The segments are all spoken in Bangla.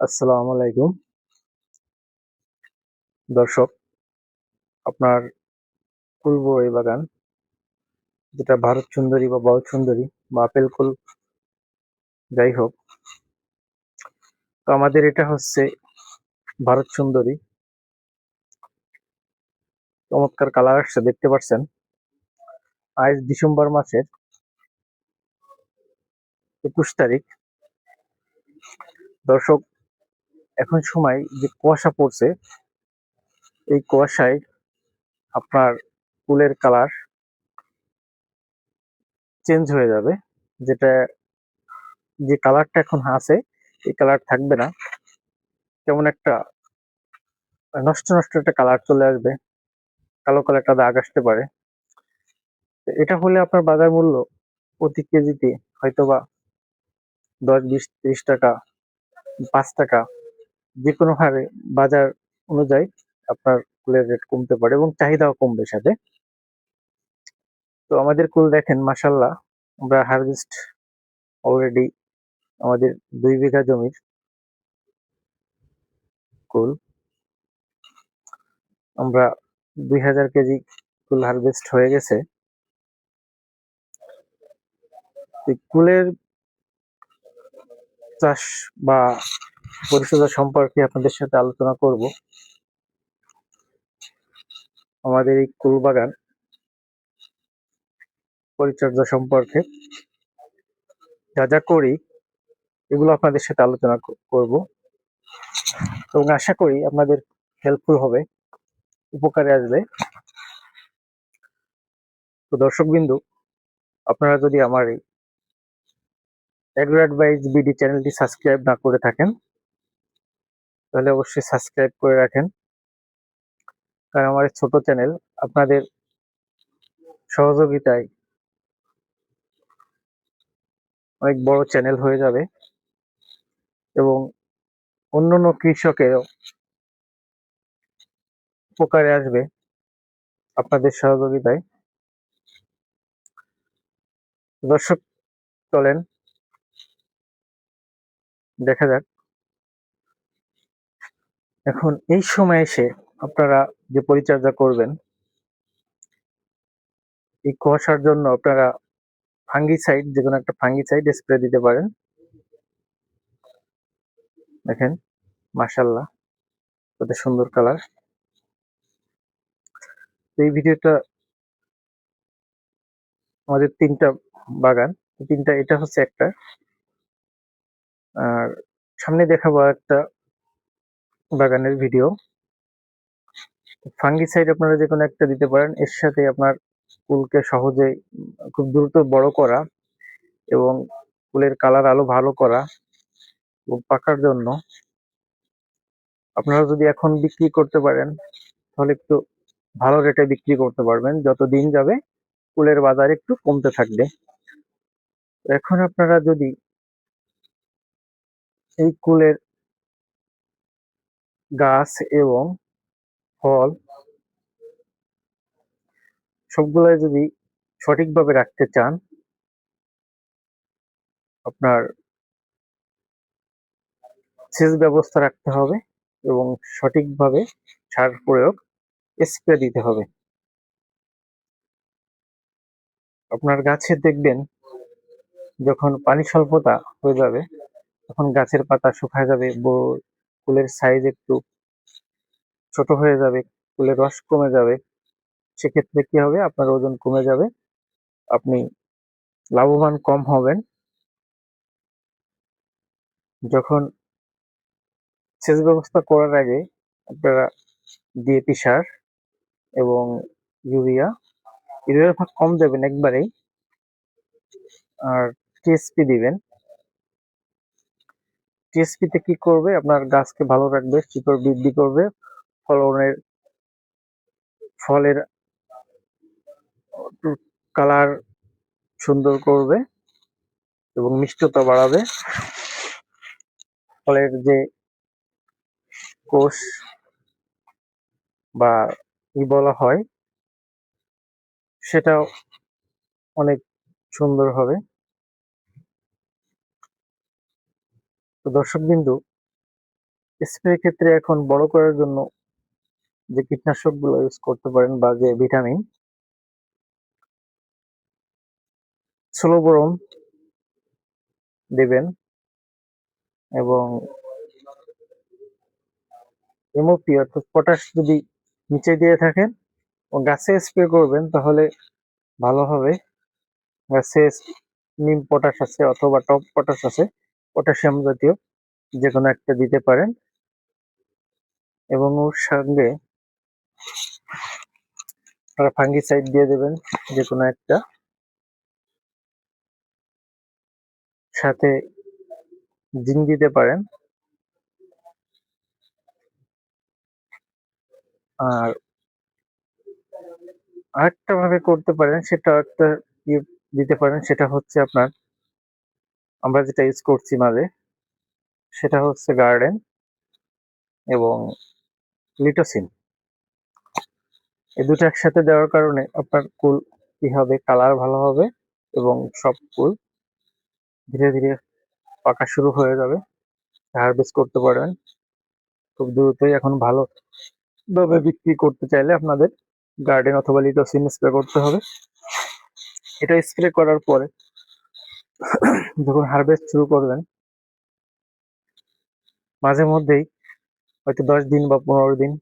আসসালামু আলাইকুম দর্শক। আপনার কুল বড়ই বাগান, যেটা ভারত সুন্দরী বা বল সুন্দরী বা আপেল কুল, যাই হোক, তো আমাদের এটা হচ্ছে ভারত সুন্দরী। চমৎকার কালার আসছে, দেখতে পাচ্ছেন। আজ ডিসেম্বর মাসের 21 তারিখ। দর্শক, এখন সময় যে কুয়াশা পড়ছে, এই কুয়াশায় আপনার ফুলের কালার চেঞ্জ হয়ে যাবে। যেটা যে কালারটা এখন আছে, এই কালার থাকবে না। কেমন একটা নষ্ট নষ্ট একটা কালার চলে আসবে, কালো কালো একটা দাগ আসতে পারে। তো এটা হলে আপনার বাজার মূল্য প্রতি কেজিতে হয়তোবা 10, 20, 30 টাকা, 5 টাকা, যে কোনো হারে বাজার অনুযায়ী আপনার কুলের রেট কমতে পারে এবং চাহিদাও কমবে সাথে। তো আমাদের কুল দেখেন, মাসাল্লাহ, আমরা হারভেস্ট অলরেডি আমাদের 2 বিঘা জমির কুল, আমরা 2000 কেজি কুল হারভেস্ট হয়ে গেছে। এই কুলের চাষ বা পরিচর্যা সম্পর্কে আপনাদের সাথে আলোচনা করব। আমাদের এই কুল বাগান পরিচর্যা সম্পর্কে যা যা করি, এগুলো আপনাদের সাথে আলোচনা করব এবং আশা করি আপনাদের হেল্পফুল হবে, উপকারে আসবে। তো দর্শকবিন্দু, আপনারা যদি আমার এই এগ্রো অ্যাডভাইস বিডি চ্যানেলটি সাবস্ক্রাইব না করে থাকেন, তাহলে অবশ্যই সাবস্ক্রাইব করে রাখেন। কারণ আমার এই ছোট চ্যানেল আপনাদের সহযোগিতায় অনেক বড় চ্যানেল হয়ে যাবে এবং অন্যান্য কৃষকেরও উপকারে আসবে আপনাদের সহযোগিতায়। দর্শক, চলেন দেখা যাক এখন এই সময় এসে আপনারা যে পরিচর্যা করবেন, এই কুয়াশার জন্য আপনারা ফাঙ্গিসাইড, যে কোনো একটা ফাঙ্গিসাইড স্প্রে দিতে পারেন। দেখেন, মাশাল্লাহ, কত সুন্দর কালার। এই ভিডিওটা আমাদের 3টা বাগান, 3টা, এটা হচ্ছে একটা, আর সামনে দেখাবো একটা বাগানের ভিডিও। ফাঙ্গিসাইড আপনারা যে কোনো একটা দিতে পারেন, এর সাথে আপনার ফুলকে সহজে খুব দ্রুত বড় করা এবং ফুলের কালার আলো ভালো করা এবং পাকার জন্য আপনারা যদি এখন বিক্রি করতে পারেন, তাহলে একটু ভালো রেটে বিক্রি করতে পারবেন। যত দিন যাবে ফুলের বাজার একটু কমতে থাকবে। এখন আপনারা যদি এই কুলের গাছ এবং ফল সবগুলাই যদি সঠিকভাবে রাখতে চান, আপনার সেচ ব্যবস্থা রাখতে হবে এবং সঠিকভাবে সার প্রয়োগ, স্প্রে দিতে হবে। আপনার গাছে দেখবেন, যখন পানি স্বল্পতা হয়ে যাবে, তখন গাছের পাতা শুকায় যাবে, ফুলের সাইজ একটু ছোট হয়ে যাবে, ফুলের রস কমে যাবে। সেক্ষেত্রে কি হবে, আপনার ওজন কমে যাবে, আপনি লাভবান কম হবেন। যখন সেচ ব্যবস্থা করার আগে আপনারা ডিএপি সার এবং ইউরিয়া, ইউরিয়ার ভাগ কম দেবেন একবারেই, আর টিএসপি দিবেন। টিএসপি তে কি করবে, আপনার গাছকে ভালো রাখবে, শিকড় বৃদ্ধি করবে, ফলনের ফলের কালার সুন্দর করবে এবং মিষ্টতা বাড়াবে। ফলের যে কোষ বা ই বলা হয়, সেটাও অনেক সুন্দর হবে। তো দর্শক বিন্দু, স্প্রে ক্ষেত্রে এখন বড় করার জন্য যে কীটনাশক গুলো ইউজ করতে পারেন বা যে ভিটামিন, সোলোবোরন দেবেন এবং এমওপি অর্থাৎ পটাশ যদি নিচে দিয়ে থাকেন ও গাছে স্প্রে করবেন তাহলে ভালো হবে। গাছে নিম পটাশ আছে অথবা টপ পটাশ আছে, পটাশিয়াম জাতীয় যে কোনো একটা দিতে পারেন এবং ওর সঙ্গে আপনারা ফাঙ্গিসাইড দিয়ে দেবেন যে কোনো একটা, সাথে জিঙ্ক দিতে পারেন। আর আরেকটা ভাবে করতে পারেন, সেটা একটা দিতে পারেন, সেটা হচ্ছে আপনার আমরা যেটা ইউজ করছি মাঝে, সেটা হচ্ছে গার্ডেন এবং লিটোসিন। এই দুটো একসাথে দেওয়ার কারণে আপনার কুল কি হবে, কালার ভালো হবে এবং সব কুল ধীরে ধীরে পাকা শুরু হয়ে যাবে, হারভেস্ট করতে পারবেন খুব দ্রুতই। এখন ভালো ভাবে বিক্রি করতে চাইলে আপনাদের গার্ডেন অথবা লিটোসিন স্প্রে করতে হবে। এটা স্প্রে করার পরে যখন হারভেস্ট শুরু করবেন মাঝে মধ্যেই হয়তো 10 দিন বা 15 দিন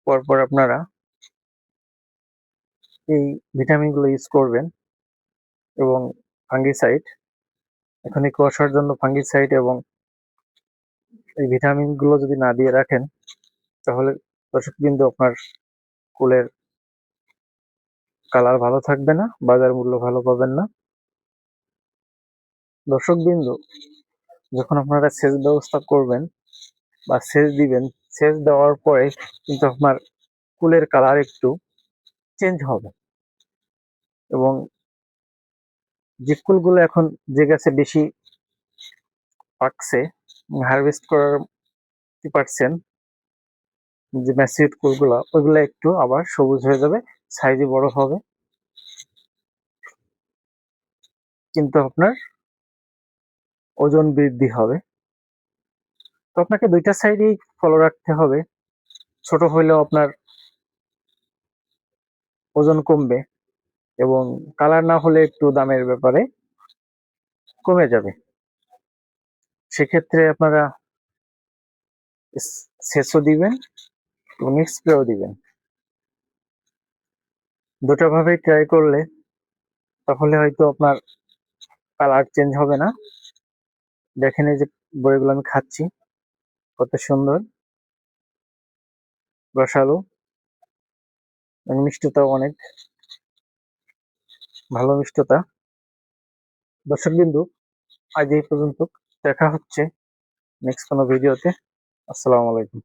পর পর আপনারা এই ভিটামিন গুলো ইউজ করবেন এবং ফাঙ্গিসাইড, এখন এই কুয়াশার জন্য ফাঙ্গিসাইড এবং এই ভিটামিন গুলো যদি না দিয়ে রাখেন তাহলে দর্শক বিন্দু আপনার কুলের কালার ভালো থাকবে না, বাজার মূল্য ভালো পাবেন না। দর্শক বিন্দু, যখন আপনারা সেচ ব্যবস্থা করবেন বা সেচ দিবেন, সেচ দেওয়ার পরে কিন্তু আপনার কুলের কালার একটু চেঞ্জ হবে এবং যে কুলগুলো এখন যে গাছে বেশি পাকছে, হারভেস্ট করার পারছেন, যে ম্যাচিউরড কুলগুলো ওইগুলো একটু আবার সবুজ হয়ে যাবে, সাইজে বড় হবে, কিন্তু আপনার ওজন বৃদ্ধি হবে। তো আপনাকে দুইটা সাইডেই ফলো রাখতে হবে। ছোট হইলেও আপনার ওজন কমবে এবং কালার না হলে একটু দামের ব্যাপারে কমে যাবে। সেক্ষেত্রে আপনারা সেচও দিবেন এবং স্প্রেও দিবেন, দুটো ভাবেই ট্রাই করলে তাহলে হয়তো আপনার কালার চেঞ্জ হবে না। দেখেন এই যে বড়িগুলো আমি খাচ্ছি কত সুন্দর, রসালো এবং মিষ্টতাও অনেক ভালো মিষ্টতা। দর্শক বিন্দু, আজ এই পর্যন্ত, দেখা হচ্ছে নেক্সট কোনো ভিডিওতে। আসসালামু আলাইকুম।